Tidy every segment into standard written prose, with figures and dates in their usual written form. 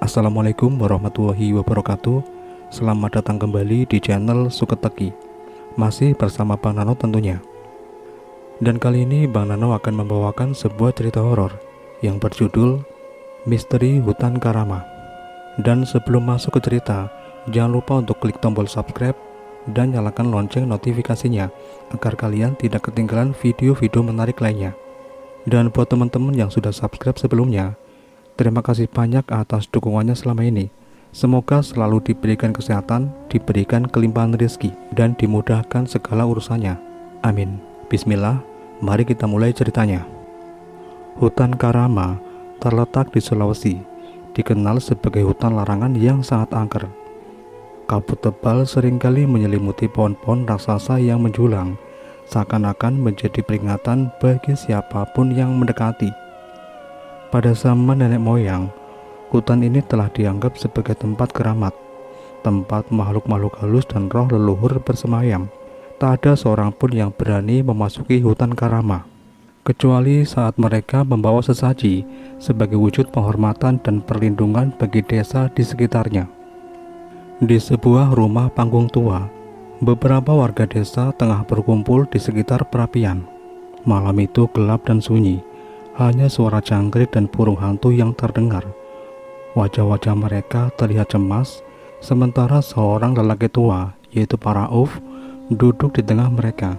Assalamualaikum warahmatullahi wabarakatuh. Selamat datang kembali di channel Suketeki. Masih bersama Bang Nano tentunya. Dan kali ini Bang Nano akan membawakan sebuah cerita horor yang berjudul Misteri Hutan Karama. Dan sebelum masuk ke cerita, jangan lupa untuk klik tombol subscribe dan nyalakan lonceng notifikasinya agar kalian tidak ketinggalan video-video menarik lainnya. Dan buat teman-teman yang sudah subscribe sebelumnya, terima kasih banyak atas dukungannya selama ini. Semoga selalu diberikan kesehatan, diberikan kelimpahan rezeki, dan dimudahkan segala urusannya. Amin. Bismillah, mari kita mulai ceritanya. Hutan Karama terletak di Sulawesi, dikenal sebagai hutan larangan yang sangat angker. Kabut tebal seringkali menyelimuti pohon-pohon raksasa yang menjulang, seakan-akan menjadi peringatan bagi siapapun yang mendekati. Pada zaman nenek moyang, hutan ini telah dianggap sebagai tempat keramat, tempat makhluk-makhluk halus dan roh leluhur bersemayam. Tak ada seorang pun yang berani memasuki hutan Karama, kecuali saat mereka membawa sesaji sebagai wujud penghormatan dan perlindungan bagi desa di sekitarnya. Di sebuah rumah panggung tua, beberapa warga desa tengah berkumpul di sekitar perapian. Malam itu gelap dan sunyi. Hanya suara jangkrik dan burung hantu yang terdengar. Wajah-wajah mereka terlihat cemas, sementara seorang lelaki tua, yaitu Parauf, duduk di tengah mereka.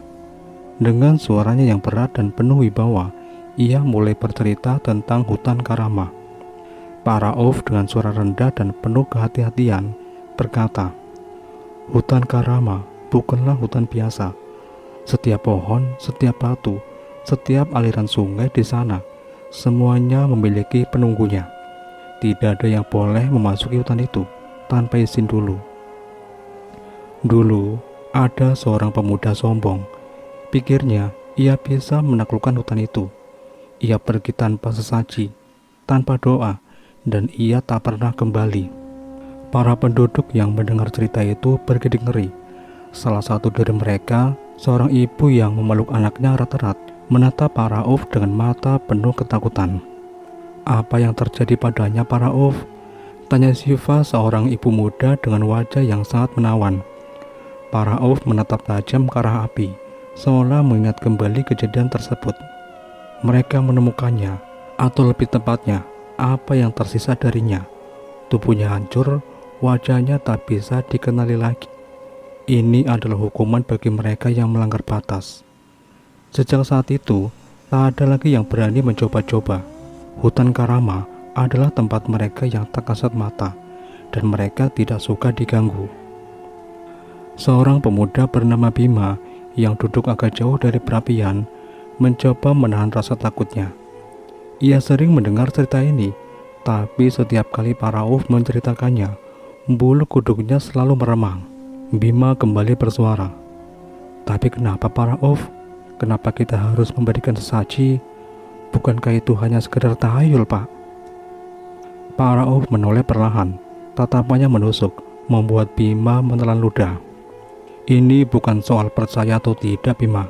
Dengan suaranya yang berat dan penuh wibawa, ia mulai bercerita tentang hutan Karama. Parauf dengan suara rendah dan penuh kehati-hatian berkata, "Hutan Karama bukanlah hutan biasa. Setiap pohon, setiap batu, setiap aliran sungai di sana, semuanya memiliki penunggunya. Tidak ada yang boleh memasuki hutan itu tanpa izin dulu. Dulu, ada seorang pemuda sombong. Pikirnya, ia bisa menaklukkan hutan itu. Ia pergi tanpa sesaji, tanpa doa, dan ia tak pernah kembali." Para penduduk yang mendengar cerita itu bergidik ngeri. Salah satu dari mereka, seorang ibu yang memeluk anaknya erat-erat, menatap Parauf dengan mata penuh ketakutan. "Apa yang terjadi padanya, Parauf?" tanya Siva, seorang ibu muda dengan wajah yang sangat menawan. Parauf menatap tajam ke arah api, seolah mengingat kembali kejadian tersebut. Mereka menemukannya, atau lebih tepatnya, apa yang tersisa darinya. Tubuhnya hancur, wajahnya tak bisa dikenali lagi. Ini adalah hukuman bagi mereka yang melanggar batas. Sejak saat itu, tak ada lagi yang berani mencoba-coba. Hutan Karama adalah tempat mereka yang tak kasat mata, dan mereka tidak suka diganggu. Seorang pemuda bernama Bima yang duduk agak jauh dari perapian, mencoba menahan rasa takutnya. Ia sering mendengar cerita ini, tapi setiap kali Parauf menceritakannya, bulu kuduknya selalu meremang. Bima kembali bersuara, "Tapi kenapa Parauf? Kenapa kita harus memberikan sesaji? Bukankah itu hanya sekedar tahayul, Pak?" Parauf menoleh perlahan, tatapannya menusuk, membuat Bima menelan ludah. "Ini bukan soal percaya atau tidak, Bima.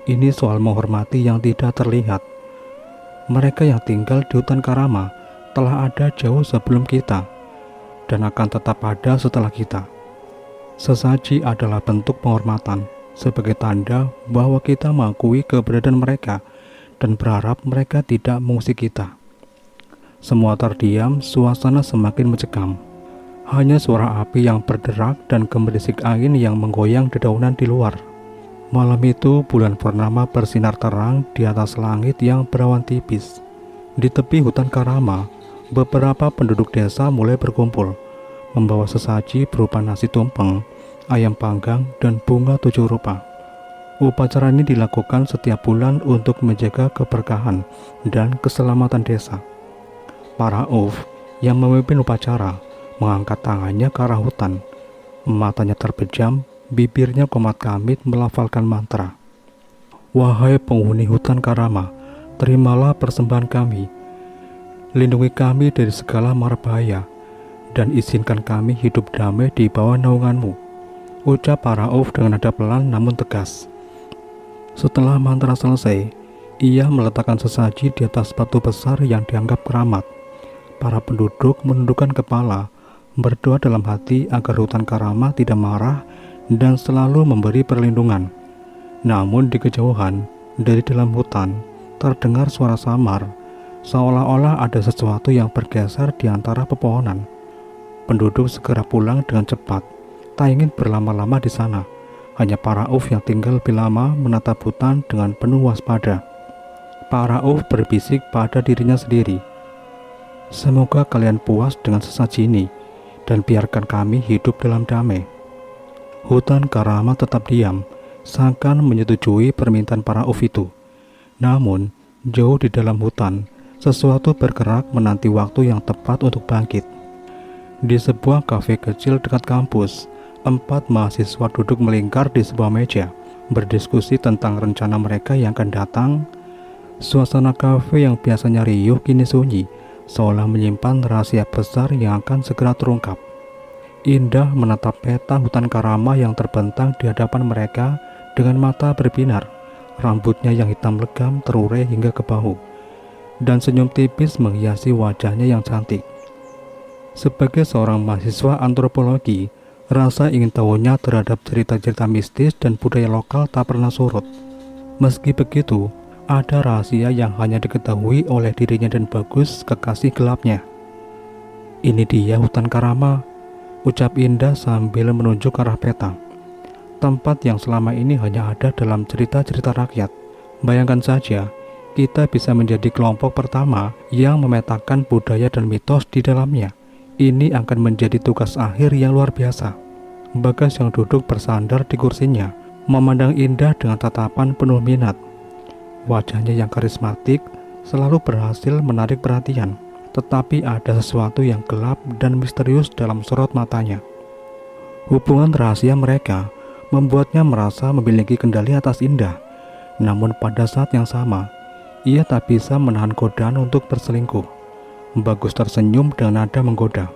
Ini soal menghormati yang tidak terlihat. Mereka yang tinggal di hutan Karama telah ada jauh sebelum kita, dan akan tetap ada setelah kita. Sesaji adalah bentuk penghormatan, sebagai tanda bahwa kita mengakui keberadaan mereka dan berharap mereka tidak mengusik kita." Semua terdiam, suasana semakin mencekam. Hanya suara api yang berderak dan gemerisik angin yang menggoyang dedaunan di luar. Malam itu bulan purnama bersinar terang di atas langit yang berawan tipis. Di tepi hutan Karama, beberapa penduduk desa mulai berkumpul, membawa sesaji berupa nasi tumpeng, ayam panggang, dan bunga 7 rupa. Upacara ini dilakukan setiap bulan untuk menjaga keberkahan dan keselamatan desa. Parauf yang memimpin upacara mengangkat tangannya ke arah hutan. Matanya terpejam, bibirnya komat kamit melafalkan mantra. "Wahai penghuni hutan Karama, terimalah persembahan kami. Lindungi kami dari segala mara bahaya, dan izinkan kami hidup damai di bawah naunganmu," ucap Parauf dengan nada pelan namun tegas. Setelah mantra selesai, ia meletakkan sesaji di atas batu besar yang dianggap keramat. Para penduduk menundukkan kepala, berdoa dalam hati agar hutan Karama tidak marah dan selalu memberi perlindungan. Namun di kejauhan, dari dalam hutan, terdengar suara samar, seolah-olah ada sesuatu yang bergeser di antara pepohonan. Penduduk segera pulang dengan cepat, tak ingin berlama-lama di sana. Hanya Pak Rauf yang tinggal lebih lama menatap hutan dengan penuh waspada. Pak Rauf berbisik pada dirinya sendiri, "Semoga kalian puas dengan sesaji ini, dan biarkan kami hidup dalam damai." Hutan Karama tetap diam, seakan menyetujui permintaan Pak Rauf itu. Namun, jauh di dalam hutan, sesuatu bergerak menanti waktu yang tepat untuk bangkit. Di sebuah kafe kecil dekat kampus, 4 mahasiswa duduk melingkar di sebuah meja, berdiskusi tentang rencana mereka yang akan datang. Suasana kafe yang biasanya riuh kini sunyi, seolah menyimpan rahasia besar yang akan segera terungkap. Indah menatap peta hutan Karama yang terbentang di hadapan mereka dengan mata berbinar. Rambutnya yang hitam legam terurai hingga ke bahu, dan senyum tipis menghiasi wajahnya yang cantik. Sebagai seorang mahasiswa antropologi, rasa ingin tahunya terhadap cerita-cerita mistis dan budaya lokal tak pernah surut. Meski begitu, ada rahasia yang hanya diketahui oleh dirinya dan Bagus, kekasih gelapnya. "Ini dia hutan Karama," ucap Indah sambil menunjuk ke arah peta. Tempat yang selama ini hanya ada dalam cerita-cerita rakyat. Bayangkan saja, kita bisa menjadi kelompok pertama yang memetakan budaya dan mitos di dalamnya. Ini akan menjadi tugas akhir yang luar biasa. Bagas yang duduk bersandar di kursinya, memandang Indah dengan tatapan penuh minat. Wajahnya yang karismatik selalu berhasil menarik perhatian, tetapi ada sesuatu yang gelap dan misterius dalam sorot matanya. Hubungan rahasia mereka membuatnya merasa memiliki kendali atas Indah. Namun pada saat yang sama, ia tak bisa menahan godaan untuk berselingkuh. Bagus tersenyum dengan nada menggoda.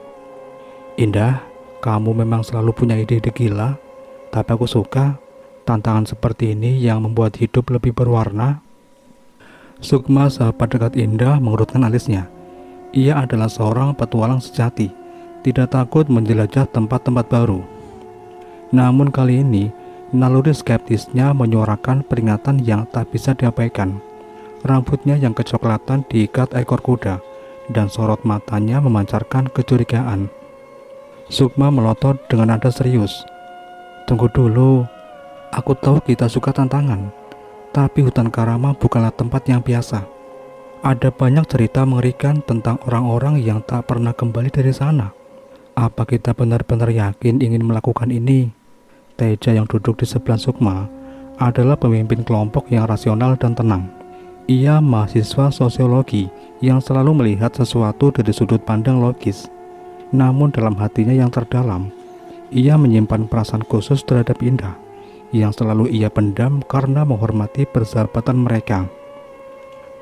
"Indah, kamu memang selalu punya ide-ide gila, tapi aku suka tantangan seperti ini yang membuat hidup lebih berwarna." Sukma, sahabat dekat Indah, mengerutkan alisnya. Ia adalah seorang petualang sejati, tidak takut menjelajah tempat-tempat baru. Namun kali ini, naluri skeptisnya menyuarakan peringatan yang tak bisa diabaikan. Rambutnya yang kecoklatan diikat ekor kuda, dan sorot matanya memancarkan kecurigaan. Sukma melotot dengan nada serius. "Tunggu dulu, aku tahu kita suka tantangan, tapi hutan Karama bukanlah tempat yang biasa. Ada banyak cerita mengerikan tentang orang-orang yang tak pernah kembali dari sana. Apa kita benar-benar yakin ingin melakukan ini?" Teja yang duduk di sebelah Sukma adalah pemimpin kelompok yang rasional dan tenang. Ia mahasiswa sosiologi yang selalu melihat sesuatu dari sudut pandang logis. Namun dalam hatinya yang terdalam, ia menyimpan perasaan khusus terhadap Indah, yang selalu ia pendam karena menghormati persahabatan mereka.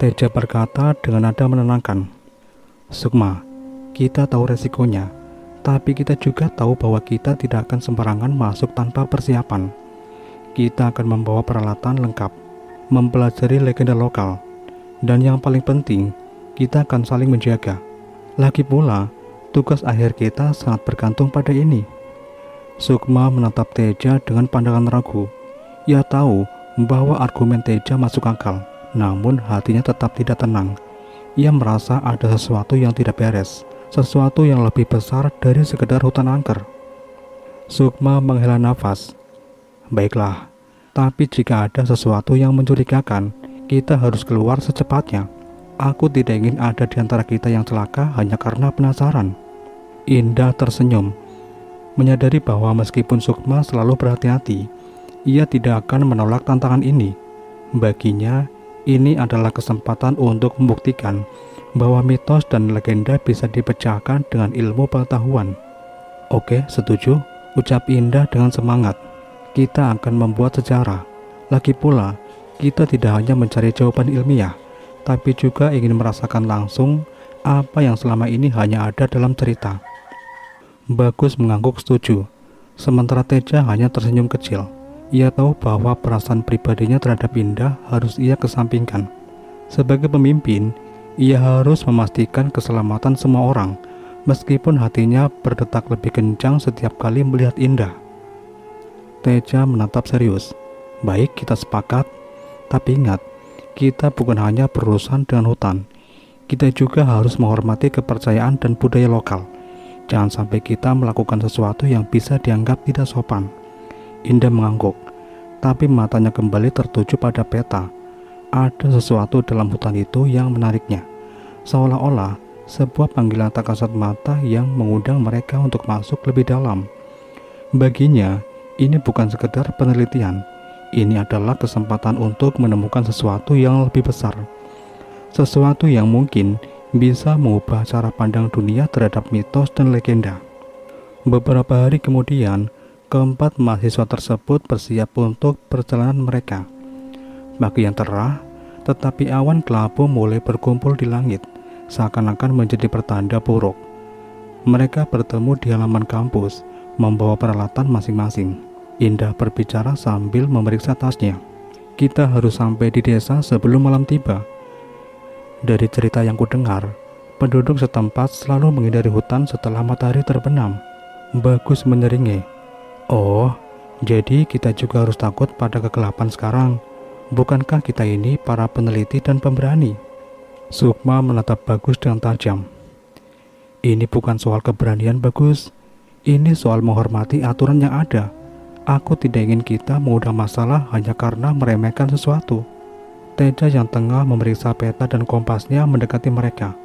Teja berkata dengan nada menenangkan, "Sukma, kita tahu resikonya, tapi kita juga tahu bahwa kita tidak akan sembarangan masuk tanpa persiapan. Kita akan membawa peralatan lengkap, mempelajari legenda lokal, dan yang paling penting, kita akan saling menjaga. Lagi pula, tugas akhir kita sangat bergantung pada ini." Sukma menatap Teja dengan pandangan ragu. Ia tahu bahwa argumen Teja masuk akal, namun hatinya tetap tidak tenang. Ia merasa ada sesuatu yang tidak beres, sesuatu yang lebih besar dari sekedar hutan angker. Sukma menghela nafas. "Baiklah, tapi jika ada sesuatu yang mencurigakan, kita harus keluar secepatnya. Aku tidak ingin ada di antara kita yang celaka hanya karena penasaran." Indah tersenyum, menyadari bahwa meskipun Sukma selalu berhati-hati, ia tidak akan menolak tantangan ini. Baginya, ini adalah kesempatan untuk membuktikan bahwa mitos dan legenda bisa dipecahkan dengan ilmu pengetahuan. "Oke, setuju," ucap Indah dengan semangat. "Kita akan membuat sejarah. Lagi pula, kita tidak hanya mencari jawaban ilmiah, tapi juga ingin merasakan langsung apa yang selama ini hanya ada dalam cerita." Bagus mengangguk setuju, sementara Teja hanya tersenyum kecil. Ia tahu bahwa perasaan pribadinya terhadap Indah harus ia kesampingkan. Sebagai pemimpin, Ia harus memastikan keselamatan semua orang, meskipun hatinya berdetak lebih kencang setiap kali melihat Indah. Teja menatap serius. Baik, kita sepakat. Tapi ingat, kita bukan hanya berurusan dengan hutan. Kita juga harus menghormati kepercayaan dan budaya lokal. Jangan sampai kita melakukan sesuatu yang bisa dianggap tidak sopan. Indah mengangguk, tapi matanya kembali tertuju pada peta. Ada sesuatu dalam hutan itu yang menariknya, seolah-olah sebuah panggilan tak kasat mata yang mengundang mereka untuk masuk lebih dalam. Baginya, ini bukan sekedar penelitian, ini adalah kesempatan untuk menemukan sesuatu yang lebih besar, sesuatu yang mungkin bisa mengubah cara pandang dunia terhadap mitos dan legenda. Beberapa hari kemudian, keempat mahasiswa tersebut bersiap untuk perjalanan mereka. Pagi yang cerah, tetapi awan kelabu mulai berkumpul di langit, seakan-akan menjadi pertanda buruk. Mereka bertemu di halaman kampus, membawa peralatan masing-masing. Indah berbicara sambil memeriksa tasnya. Kita harus sampai di desa sebelum malam tiba. Dari cerita yang kudengar, penduduk setempat selalu menghindari hutan setelah matahari terbenam. Bagus menyeringai. Oh, jadi kita juga harus takut pada kegelapan sekarang. Bukankah kita ini para peneliti dan pemberani? Sukma menatap Bagus dengan tajam. Ini bukan soal keberanian, Bagus. Ini soal menghormati aturan yang ada. Aku tidak ingin kita mengundang masalah hanya karena meremehkan sesuatu. Teja yang tengah memeriksa peta dan kompasnya mendekati mereka.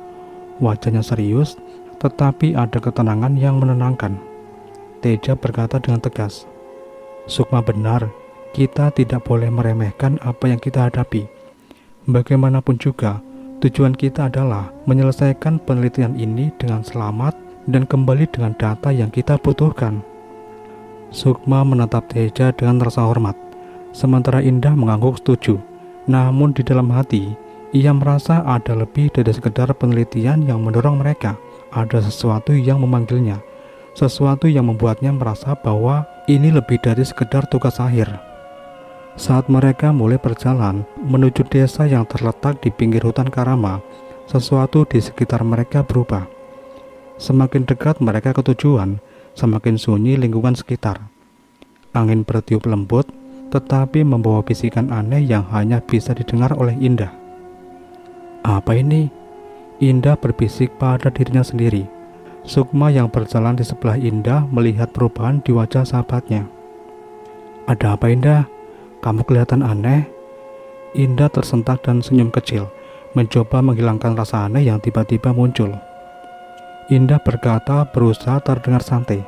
Wajahnya serius, tetapi ada ketenangan yang menenangkan. Teja berkata dengan tegas, Sukma benar. Kita tidak boleh meremehkan apa yang kita hadapi. Bagaimanapun juga, tujuan kita adalah menyelesaikan penelitian ini dengan selamat dan kembali dengan data yang kita butuhkan. Sukma menatap Teja dengan rasa hormat, sementara Indah mengangguk setuju. Namun di dalam hati, ia merasa ada lebih dari sekedar penelitian yang mendorong mereka. Ada sesuatu yang memanggilnya, sesuatu yang membuatnya merasa bahwa ini lebih dari sekedar tugas akhir. Saat mereka mulai berjalan menuju desa yang terletak di pinggir hutan Karama, sesuatu di sekitar mereka berubah. Semakin dekat mereka ke tujuan, semakin sunyi lingkungan sekitar. Angin bertiup lembut, tetapi membawa bisikan aneh yang hanya bisa didengar oleh Indah. Apa ini? Indah berbisik pada dirinya sendiri. Sukma yang berjalan di sebelah Indah melihat perubahan di wajah sahabatnya. Ada apa, Indah? Kamu kelihatan aneh. Indah tersentak dan senyum kecil, mencoba menghilangkan rasa aneh yang tiba-tiba muncul. Indah berkata berusaha terdengar santai.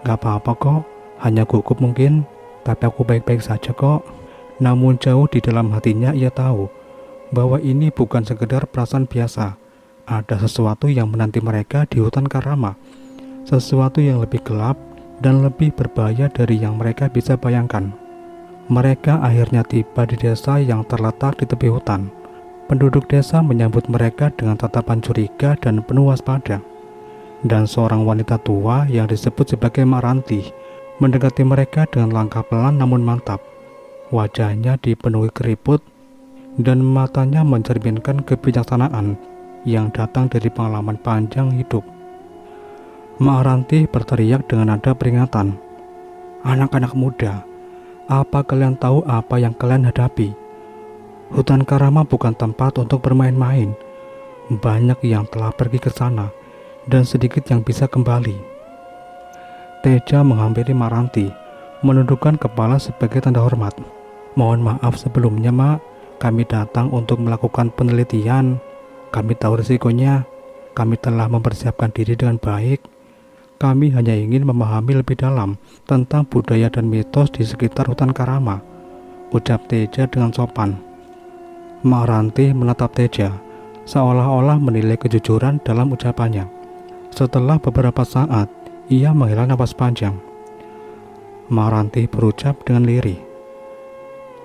Gak apa-apa kok, hanya gugup mungkin, tapi aku baik-baik saja kok. Namun jauh di dalam hatinya ia tahu bahwa ini bukan sekedar perasaan biasa. Ada sesuatu yang menanti mereka di hutan Karama, sesuatu yang lebih gelap dan lebih berbahaya dari yang mereka bisa bayangkan. Mereka akhirnya tiba di desa yang terletak di tepi hutan. Penduduk desa menyambut mereka dengan tatapan curiga dan penuh waspada. Dan seorang wanita tua yang disebut sebagai Mak Ranti mendekati mereka dengan langkah pelan namun mantap. Wajahnya dipenuhi keriput dan matanya mencerminkan kebijaksanaan yang datang dari pengalaman panjang hidup. Mak Ranti berteriak dengan nada peringatan. Anak-anak muda, apa kalian tahu apa yang kalian hadapi? Hutan Karama bukan tempat untuk bermain-main. Banyak yang telah pergi ke sana, dan sedikit yang bisa kembali. Teja menghampiri Mak Ranti, menundukkan kepala sebagai tanda hormat. Mohon maaf sebelumnya, Mak. Kami datang untuk melakukan penelitian. Kami tahu risikonya. Kami telah mempersiapkan diri dengan baik. Kami hanya ingin memahami lebih dalam tentang budaya dan mitos di sekitar hutan Karama, ucap Teja dengan sopan. Mak Ranti menatap Teja, seolah-olah menilai kejujuran dalam ucapannya. Setelah beberapa saat, ia menghela napas panjang. Mak Ranti berucap dengan lirih.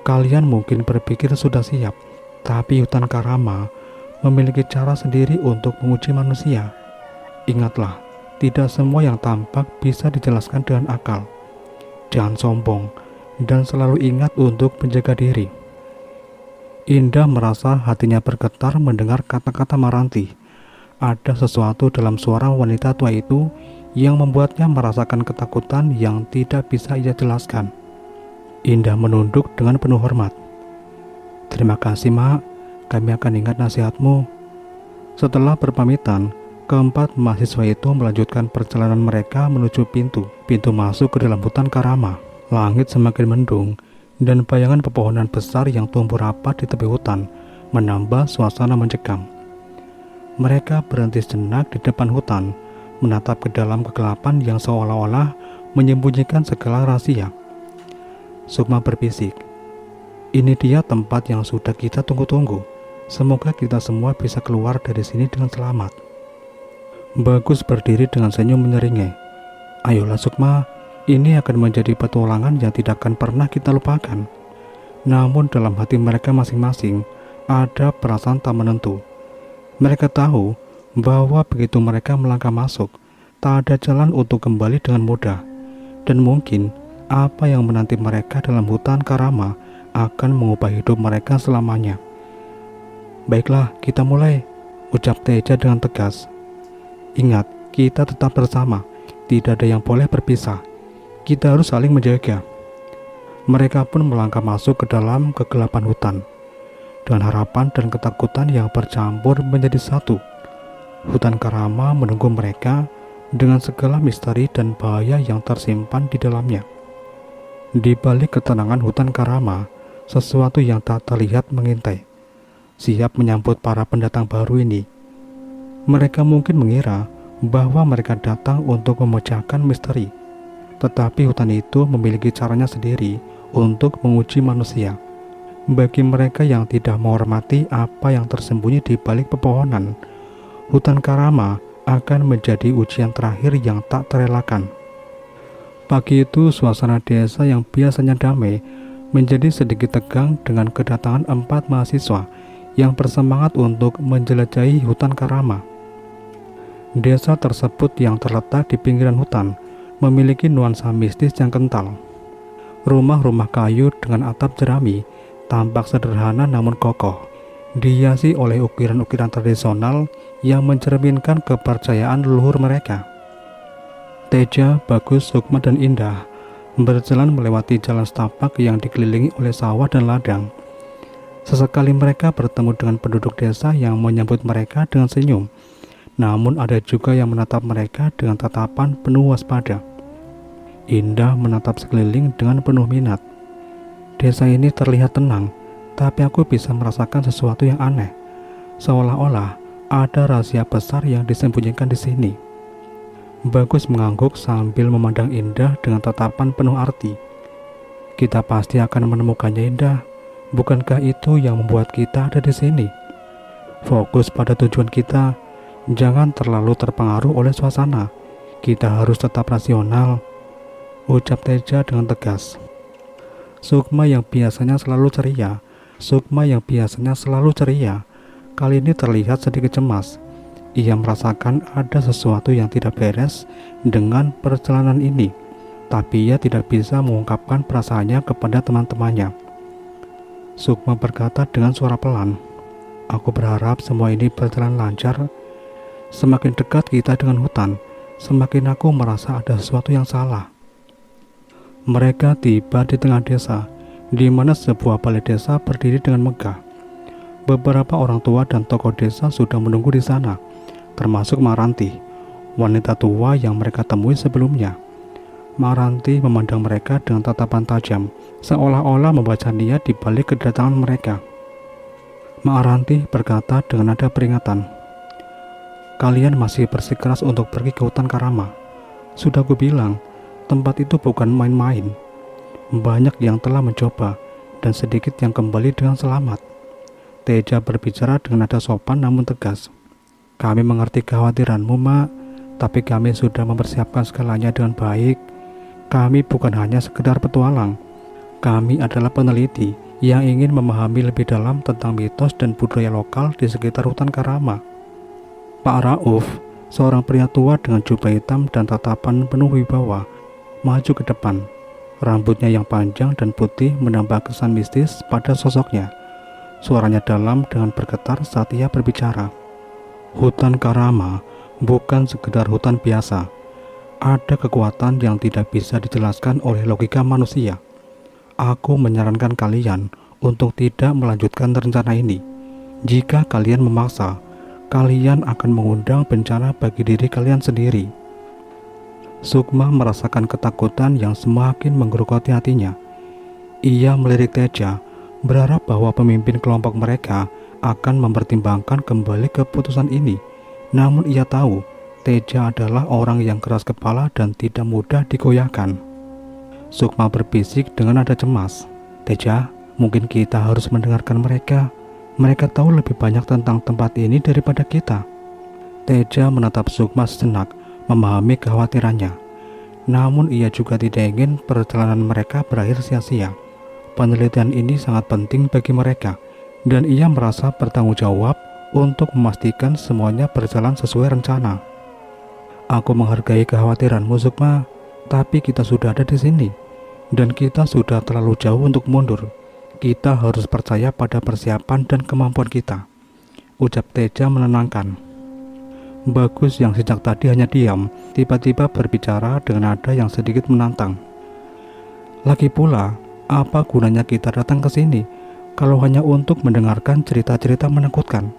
Kalian mungkin berpikir sudah siap, tapi hutan Karama memiliki cara sendiri untuk menguji manusia. Ingatlah, tidak semua yang tampak bisa dijelaskan dengan akal. Jangan sombong dan selalu ingat untuk menjaga diri. Indah merasa hatinya bergetar mendengar kata-kata Maranti. Ada sesuatu dalam suara wanita tua itu yang membuatnya merasakan ketakutan yang tidak bisa ia jelaskan. Indah menunduk dengan penuh hormat. "Terima kasih, Mak. Kami akan ingat nasihatmu." Setelah berpamitan, keempat mahasiswa itu melanjutkan perjalanan mereka menuju pintu masuk ke dalam hutan Karama. Langit semakin mendung, dan bayangan pepohonan besar yang tumbuh rapat di tepi hutan menambah suasana mencekam. Mereka berhenti sejenak di depan hutan, menatap ke dalam kegelapan yang seolah-olah menyembunyikan segala rahasia. Sukma berbisik, "Ini dia tempat yang sudah kita tunggu-tunggu. Semoga kita semua bisa keluar dari sini dengan selamat." Bagus berdiri dengan senyum menyeringai. "Ayolah Sukma, ini akan menjadi petualangan yang tidak akan pernah kita lupakan." Namun dalam hati mereka masing-masing ada perasaan tak menentu. Mereka tahu bahwa begitu mereka melangkah masuk, tak ada jalan untuk kembali dengan mudah. Dan mungkin apa yang menanti mereka dalam hutan Karama akan mengubah hidup mereka selamanya. "Baiklah, kita mulai," ucap Teja dengan tegas. "Ingat, kita tetap bersama. Tidak ada yang boleh berpisah. Kita harus saling menjaga." Mereka pun melangkah masuk ke dalam kegelapan hutan, dengan harapan dan ketakutan yang bercampur menjadi satu. Hutan Karama menunggu mereka dengan segala misteri dan bahaya yang tersimpan di dalamnya. Di balik ketenangan hutan Karama, sesuatu yang tak terlihat mengintai, siap menyambut para pendatang baru ini. Mereka mungkin mengira bahwa mereka datang untuk memecahkan misteri, tetapi hutan itu memiliki caranya sendiri untuk menguji manusia. Bagi mereka yang tidak menghormati apa yang tersembunyi di balik pepohonan, hutan Karama akan menjadi ujian terakhir yang tak terelakkan. Pagi itu, suasana desa yang biasanya damai menjadi sedikit tegang dengan kedatangan 4 mahasiswa yang bersemangat untuk menjelajahi hutan Karama. Desa tersebut yang terletak di pinggiran hutan memiliki nuansa mistis yang kental. Rumah-rumah kayu dengan atap jerami tampak sederhana namun kokoh, dihiasi oleh ukiran-ukiran tradisional yang mencerminkan kepercayaan leluhur mereka. Teja, Bagus, Sukma, dan Indah berjalan melewati jalan setapak yang dikelilingi oleh sawah dan ladang. Sesekali mereka bertemu dengan penduduk desa yang menyambut mereka dengan senyum, namun ada juga yang menatap mereka dengan tatapan penuh waspada. Indah menatap sekeliling dengan penuh minat. Desa ini terlihat tenang, tapi aku bisa merasakan sesuatu yang aneh, seolah-olah ada rahasia besar yang disembunyikan di sini. Bagus mengangguk sambil memandang Indah dengan tatapan penuh arti. "Kita pasti akan menemukannya, Indah. Bukankah itu yang membuat kita ada di sini? Fokus pada tujuan kita, jangan terlalu terpengaruh oleh suasana. Kita harus tetap rasional," ucap Teja dengan tegas. Sukma yang biasanya selalu ceria, kali ini terlihat sedikit cemas. Ia merasakan ada sesuatu yang tidak beres dengan perjalanan ini, tapi ia tidak bisa mengungkapkan perasaannya kepada teman-temannya. Sukma berkata dengan suara pelan, "Aku berharap semua ini berjalan lancar. Semakin dekat kita dengan hutan, semakin aku merasa ada sesuatu yang salah." Mereka tiba di tengah desa, di mana sebuah balai desa berdiri dengan megah. Beberapa orang tua dan tokoh desa sudah menunggu di sana, termasuk Maranti, wanita tua yang mereka temui sebelumnya. Maranti memandang mereka dengan tatapan tajam, seolah-olah membaca niat di balik kedatangan mereka. Maranti berkata dengan nada peringatan, "Kalian masih bersikeras untuk pergi ke hutan Karama. Sudah kubilang, tempat itu bukan main-main. Banyak yang telah mencoba dan sedikit yang kembali dengan selamat." Teja berbicara dengan nada sopan namun tegas. "Kami mengerti kekhawatiranmu, Mak, tapi kami sudah mempersiapkan segalanya dengan baik. Kami bukan hanya sekedar petualang. Kami adalah peneliti yang ingin memahami lebih dalam tentang mitos dan budaya lokal di sekitar hutan Karama." Pak Rauf, seorang pria tua dengan jubah hitam dan tatapan penuh wibawa, maju ke depan. Rambutnya yang panjang dan putih menambah kesan mistis pada sosoknya. Suaranya dalam dengan bergetar saat ia berbicara. Hutan Karama bukan sekedar hutan biasa. Ada kekuatan yang tidak bisa dijelaskan oleh logika manusia. Aku menyarankan kalian untuk tidak melanjutkan rencana ini. Jika kalian memaksa, kalian akan mengundang bencana bagi diri kalian sendiri. Sukma merasakan ketakutan yang semakin menggerogoti hatinya. Ia melirik Teja, berharap bahwa pemimpin kelompok mereka akan mempertimbangkan kembali keputusan ini. Namun ia tahu Teja adalah orang yang keras kepala dan tidak mudah digoyahkan. Sukma berbisik dengan nada cemas, "Teja, mungkin kita harus mendengarkan mereka. Mereka tahu lebih banyak tentang tempat ini daripada kita." Teja menatap Sukma sejenak, memahami kekhawatirannya. Namun ia juga tidak ingin perjalanan mereka berakhir sia-sia. Penelitian ini sangat penting bagi mereka, dan ia merasa bertanggung jawab untuk memastikan semuanya berjalan sesuai rencana. "Aku menghargai kekhawatiranmu, Sukma, tapi kita sudah ada di sini, dan kita sudah terlalu jauh untuk mundur. Kita harus percaya pada persiapan dan kemampuan kita," ucap Teja menenangkan. Bagus yang sejak tadi hanya diam, tiba-tiba berbicara dengan nada yang sedikit menantang. "Lagi pula, apa gunanya kita datang ke sini kalau hanya untuk mendengarkan cerita-cerita menakutkan?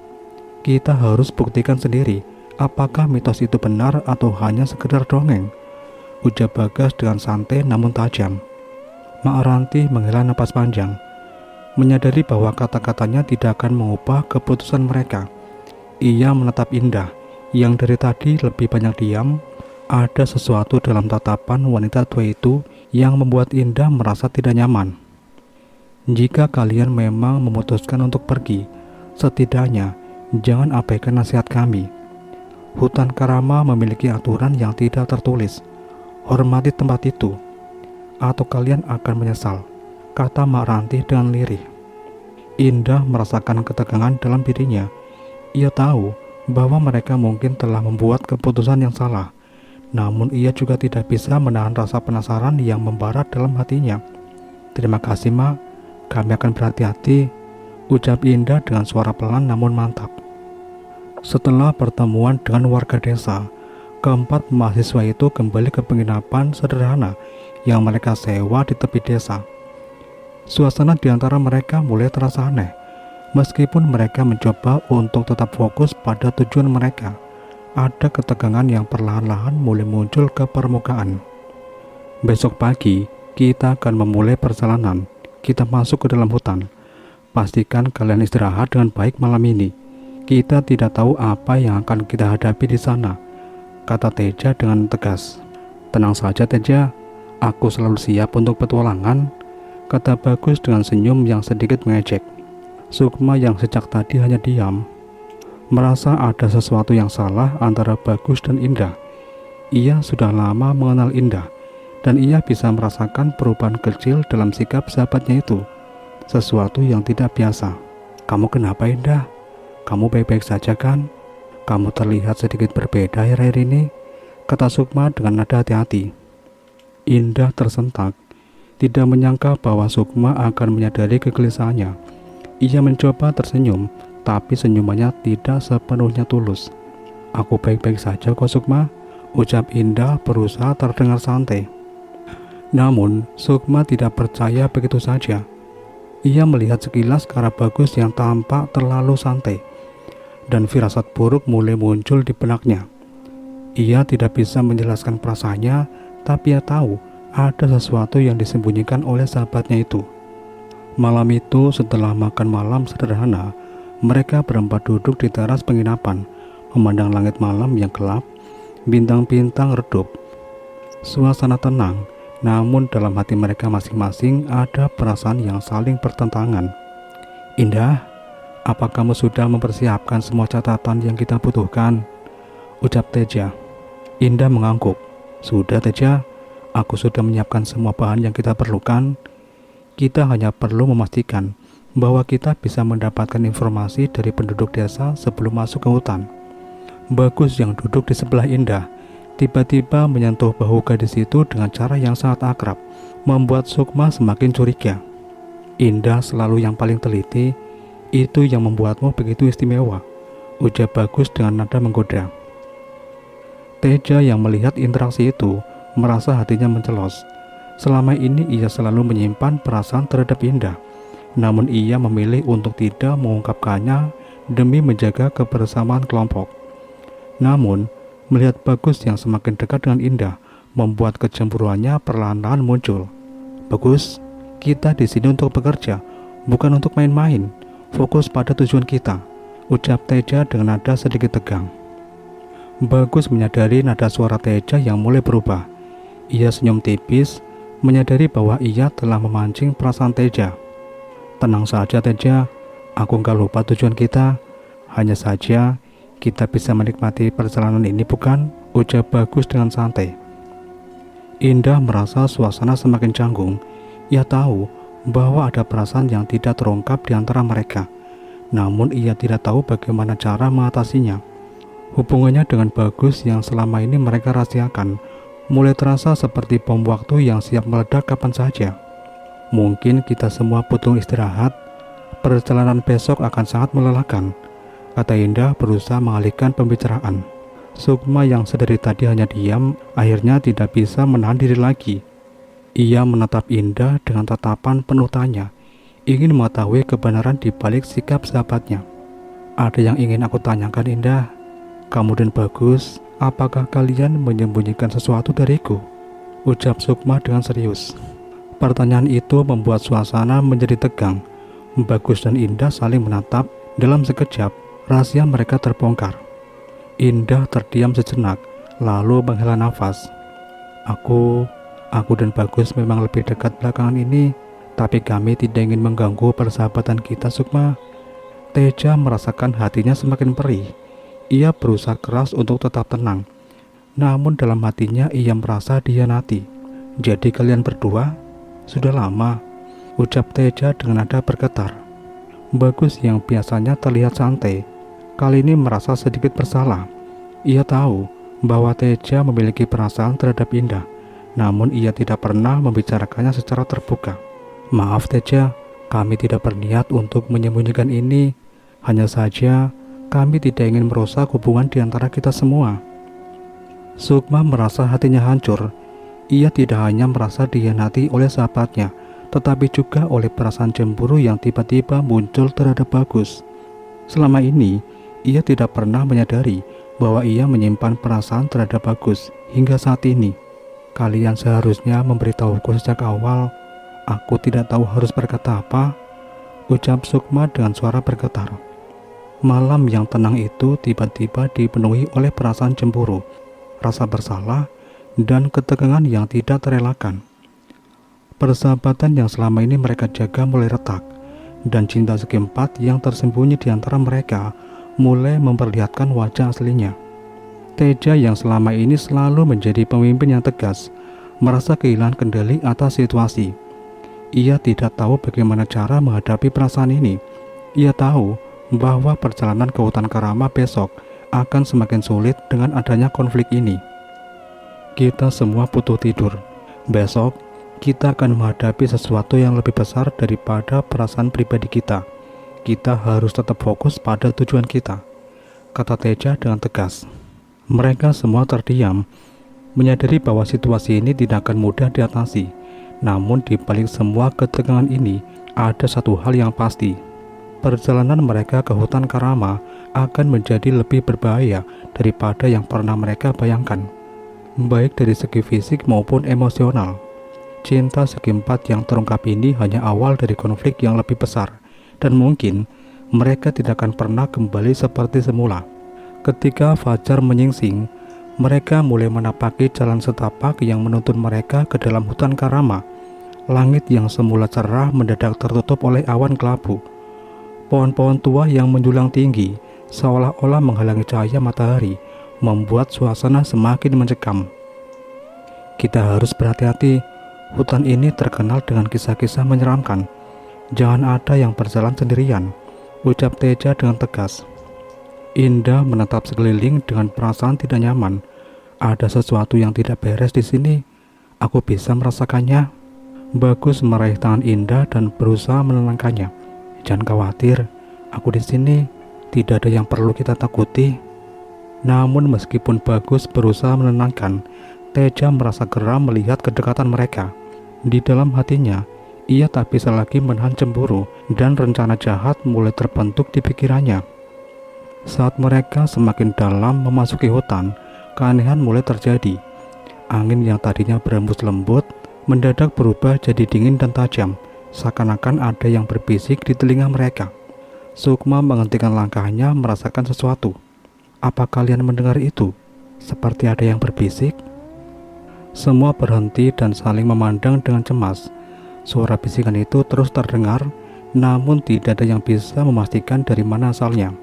Kita harus buktikan sendiri apakah mitos itu benar atau hanya sekedar dongeng," ujar Bagas dengan santai namun tajam. Mak Ranti menghela napas panjang, menyadari bahwa kata-katanya tidak akan mengubah keputusan mereka. Ia menatap Indah, yang dari tadi lebih banyak diam. Ada sesuatu dalam tatapan wanita tua itu yang membuat Indah merasa tidak nyaman. "Jika kalian memang memutuskan untuk pergi, setidaknya jangan abaikan nasihat kami. Hutan Karama memiliki aturan yang tidak tertulis. Hormati tempat itu, atau kalian akan menyesal," kata Mak Ranti dengan lirih. Indah merasakan ketegangan dalam dirinya. Ia tahu bahwa mereka mungkin telah membuat keputusan yang salah, namun ia juga tidak bisa menahan rasa penasaran yang membara dalam hatinya. "Terima kasih, Mak. Kami akan berhati-hati," ucap Indah dengan suara pelan namun mantap. Setelah pertemuan dengan warga desa, keempat mahasiswa itu kembali ke penginapan sederhana yang mereka sewa di tepi desa. Suasana di antara mereka mulai terasa aneh. Meskipun mereka mencoba untuk tetap fokus pada tujuan mereka, ada ketegangan yang perlahan-lahan mulai muncul ke permukaan. "Besok pagi, kita akan memulai perjalanan. Kita masuk ke dalam hutan. Pastikan kalian istirahat dengan baik malam ini. Kita tidak tahu apa yang akan kita hadapi di sana," kata Teja dengan tegas. "Tenang saja, Teja. Aku selalu siap untuk petualangan," kata Bagus dengan senyum yang sedikit mengejek. Sukma yang sejak tadi hanya diam, merasa ada sesuatu yang salah antara Bagus dan Indah. Ia sudah lama mengenal Indah, dan ia bisa merasakan perubahan kecil dalam sikap sahabatnya itu. Sesuatu yang tidak biasa. "Kamu kenapa, Indah? Kamu baik-baik saja kan? Kamu terlihat sedikit berbeda akhir-akhir ini," kata Sukma dengan nada hati-hati. Indah tersentak, tidak menyangka bahwa Sukma akan menyadari kegelisahannya. Ia mencoba tersenyum, tapi senyumannya tidak sepenuhnya tulus. "Aku baik-baik saja kok, Sukma," ucap Indah berusaha terdengar santai. Namun Sukma tidak percaya begitu saja. Ia melihat sekilas ke arah Bagus yang tampak terlalu santai, dan firasat buruk mulai muncul di benaknya. Ia tidak bisa menjelaskan perasaannya, tapi ia tahu ada sesuatu yang disembunyikan oleh sahabatnya itu. Malam itu, setelah makan malam sederhana, mereka berempat duduk di teras penginapan, memandang langit malam yang gelap. Bintang-bintang redup. Suasana tenang, namun dalam hati mereka masing-masing ada perasaan yang saling bertentangan. "Indah, apa kamu sudah mempersiapkan semua catatan yang kita butuhkan?" ucap Teja. Indah mengangguk. "Sudah, Teja. Aku sudah menyiapkan semua bahan yang kita perlukan. Kita hanya perlu memastikan bahwa kita bisa mendapatkan informasi dari penduduk desa sebelum masuk ke hutan." Bagus yang duduk di sebelah Indah tiba-tiba menyentuh bahu gadis itu dengan cara yang sangat akrab, membuat Sukma semakin curiga. Indah selalu yang paling teliti. Itu yang membuatmu begitu istimewa, ujar Bagus dengan nada menggoda. Teja yang melihat interaksi itu merasa hatinya mencelos. Selama ini ia selalu menyimpan perasaan terhadap Indah, namun ia memilih untuk tidak mengungkapkannya demi menjaga kebersamaan kelompok. Namun, melihat Bagus yang semakin dekat dengan Indah membuat kecemburuannya perlahan-lahan muncul. Bagus, kita di sini untuk bekerja, bukan untuk main-main. Fokus pada tujuan kita, ucap Teja dengan nada sedikit tegang. Bagus menyadari nada suara Teja yang mulai berubah. Ia senyum tipis, menyadari bahwa ia telah memancing perasaan Teja. Tenang saja Teja, aku gak lupa tujuan kita. Hanya saja kita bisa menikmati perjalanan ini bukan? Ujar Bagus dengan santai. Indah merasa suasana semakin canggung. Ia tahu bahwa ada perasaan yang tidak terungkap di antara mereka. Namun ia tidak tahu bagaimana cara mengatasinya. Hubungannya dengan Bagus yang selama ini mereka rahasiakan mulai terasa seperti bom waktu yang siap meledak kapan saja. Mungkin kita semua butuh istirahat. Perjalanan besok akan sangat melelahkan, kata Indah berusaha mengalihkan pembicaraan. Sukma yang sedari tadi hanya diam, akhirnya tidak bisa menahan diri lagi. Ia menatap Indah dengan tatapan penuh tanya, ingin mengetahui kebenaran di balik sikap sahabatnya. Ada yang ingin aku tanyakan Indah. Kamu dan Bagus, apakah kalian menyembunyikan sesuatu dariku? Ucap Sukma dengan serius. Pertanyaan itu membuat suasana menjadi tegang. Bagus dan Indah saling menatap. Dalam sekejap, rahasia mereka terbongkar. Indah terdiam sejenak, lalu menghela nafas. Aku dan Bagus memang lebih dekat belakangan ini, tapi kami tidak ingin mengganggu persahabatan kita, Sukma. Teja merasakan hatinya semakin perih. Ia berusaha keras untuk tetap tenang, namun dalam hatinya ia merasa dihianati. Jadi kalian berdua? Sudah lama, ucap Teja dengan nada bergetar. Bagus yang biasanya terlihat santai, kali ini merasa sedikit bersalah. Ia tahu bahwa Teja memiliki perasaan terhadap Indah, namun ia tidak pernah membicarakannya secara terbuka. Maaf Teja, kami tidak berniat untuk menyembunyikan ini. Hanya saja kami tidak ingin merusak hubungan di antara kita semua. Sukma merasa hatinya hancur. Ia tidak hanya merasa dihianati oleh sahabatnya, tetapi juga oleh perasaan cemburu yang tiba-tiba muncul terhadap Bagus. Selama ini, ia tidak pernah menyadari bahwa ia menyimpan perasaan terhadap Bagus hingga saat ini. Kalian seharusnya memberitahuku sejak awal. Aku tidak tahu harus berkata apa, ucap Sukma dengan suara bergetar. Malam yang tenang itu tiba-tiba dipenuhi oleh perasaan cemburu, rasa bersalah, dan ketegangan yang tidak terelakkan. Persahabatan yang selama ini mereka jaga mulai retak, dan cinta segi empat yang tersembunyi di antara mereka mulai memperlihatkan wajah aslinya. Teja yang selama ini selalu menjadi pemimpin yang tegas, merasa kehilangan kendali atas situasi. Ia tidak tahu bagaimana cara menghadapi perasaan ini. Ia tahu bahwa perjalanan ke hutan Karama besok akan semakin sulit dengan adanya konflik ini. Kita semua butuh tidur. Besok kita akan menghadapi sesuatu yang lebih besar daripada perasaan pribadi kita. Kita harus tetap fokus pada tujuan kita, kata Teja dengan tegas. Mereka semua terdiam, menyadari bahwa situasi ini tidak akan mudah diatasi. Namun di balik semua ketegangan ini, ada satu hal yang pasti. Perjalanan mereka ke hutan Karama akan menjadi lebih berbahaya daripada yang pernah mereka bayangkan, baik dari segi fisik maupun emosional. Cinta segi empat yang terungkap ini hanya awal dari konflik yang lebih besar, dan mungkin mereka tidak akan pernah kembali seperti semula. Ketika fajar menyingsing, mereka mulai menapaki jalan setapak yang menuntun mereka ke dalam hutan Karama. Langit yang semula cerah mendadak tertutup oleh awan kelabu. Pohon-pohon tua yang menjulang tinggi seolah-olah menghalangi cahaya matahari, membuat suasana semakin mencekam. Kita harus berhati-hati, hutan ini terkenal dengan kisah-kisah menyeramkan. Jangan ada yang berjalan sendirian, ucap Teja dengan tegas. Indah menatap sekeliling dengan perasaan tidak nyaman. Ada sesuatu yang tidak beres di sini. Aku bisa merasakannya. Bagus meraih tangan Indah dan berusaha menenangkannya. Jangan khawatir, Aku di sini, tidak ada yang perlu kita takuti. Namun meskipun Bagus berusaha menenangkan, Teja merasa geram melihat kedekatan mereka. Di dalam hatinya, ia tak bisa lagi menahan cemburu dan rencana jahat mulai terbentuk di pikirannya. Saat mereka semakin dalam memasuki hutan, keanehan mulai terjadi. Angin yang tadinya berembus lembut mendadak berubah jadi dingin dan tajam, seakan-akan ada yang berbisik di telinga mereka. Sukma menghentikan langkahnya merasakan sesuatu. Apa kalian mendengar itu? Seperti ada yang berbisik. Semua berhenti dan saling memandang dengan cemas. Suara bisikan itu terus terdengar, namun tidak ada yang bisa memastikan dari mana asalnya.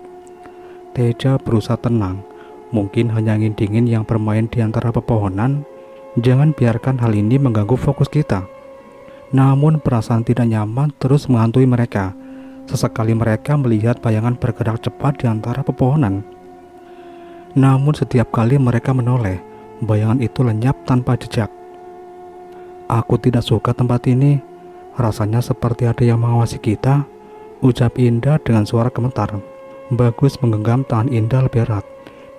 Teja berusaha tenang. Mungkin hanya angin dingin yang bermain di antara pepohonan. Jangan biarkan hal ini mengganggu fokus kita. Namun perasaan tidak nyaman terus menghantui mereka. Sesekali mereka melihat bayangan bergerak cepat di antara pepohonan. Namun setiap kali mereka menoleh, bayangan itu lenyap tanpa jejak. Aku tidak suka tempat ini. Rasanya seperti ada yang mengawasi kita, ucap Indah dengan suara gemetar. Bagus menggenggam tangan Indah lebih erat.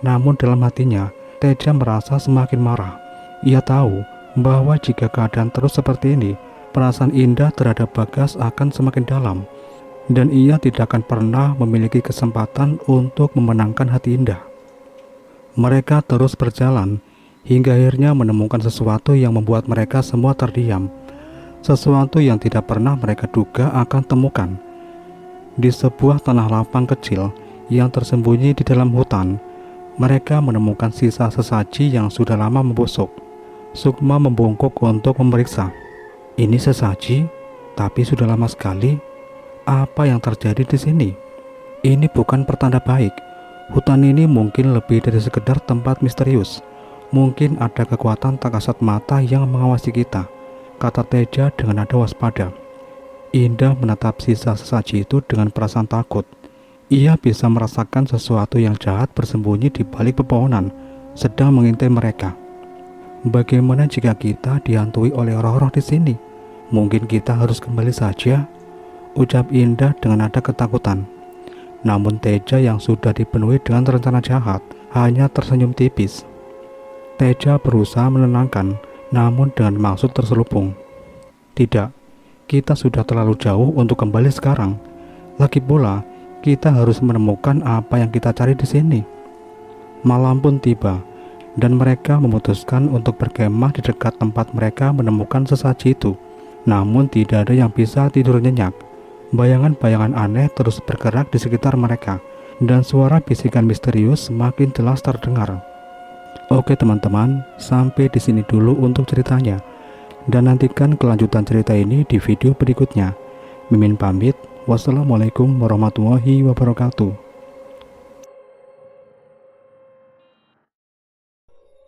Namun dalam hatinya, Teja merasa semakin marah. Ia tahu bahwa jika keadaan terus seperti ini, perasaan Indah terhadap Bagas akan semakin dalam, dan ia tidak akan pernah memiliki kesempatan untuk memenangkan hati Indah. Mereka terus berjalan, hingga akhirnya menemukan sesuatu yang membuat mereka semua terdiam. Sesuatu yang tidak pernah mereka duga akan temukan. Di sebuah tanah lapang kecil yang tersembunyi di dalam hutan, mereka menemukan sisa sesaji yang sudah lama membusuk. Sukma membungkuk untuk memeriksa. Ini sesaji, tapi sudah lama sekali. Apa yang terjadi di sini? Ini bukan pertanda baik. Hutan ini mungkin lebih dari sekedar tempat misterius. Mungkin ada kekuatan tak kasat mata yang mengawasi kita, kata Teja dengan nada waspada. Indah menatap sisa sesaji itu dengan perasaan takut. Ia bisa merasakan sesuatu yang jahat bersembunyi di balik pepohonan, sedang mengintai mereka. Bagaimana jika kita dihantui oleh roh-roh di sini? Mungkin kita harus kembali saja, ucap Indah dengan nada ketakutan. Namun Teja yang sudah dipenuhi dengan rencana jahat hanya tersenyum tipis. Teja berusaha menenangkan, namun dengan maksud terselubung. Tidak, kita sudah terlalu jauh untuk kembali sekarang. Lagi pula, kita harus menemukan apa yang kita cari di sini. Malam pun tiba, dan mereka memutuskan untuk berkemah di dekat tempat mereka menemukan sesaji itu. Namun tidak ada yang bisa tidur nyenyak. Bayangan-bayangan aneh terus bergerak di sekitar mereka, dan suara bisikan misterius semakin jelas terdengar. Oke teman-teman, sampai di sini dulu untuk ceritanya. Dan nantikan kelanjutan cerita ini di video berikutnya. Mimin pamit. Wassalamualaikum warahmatullahi wabarakatuh.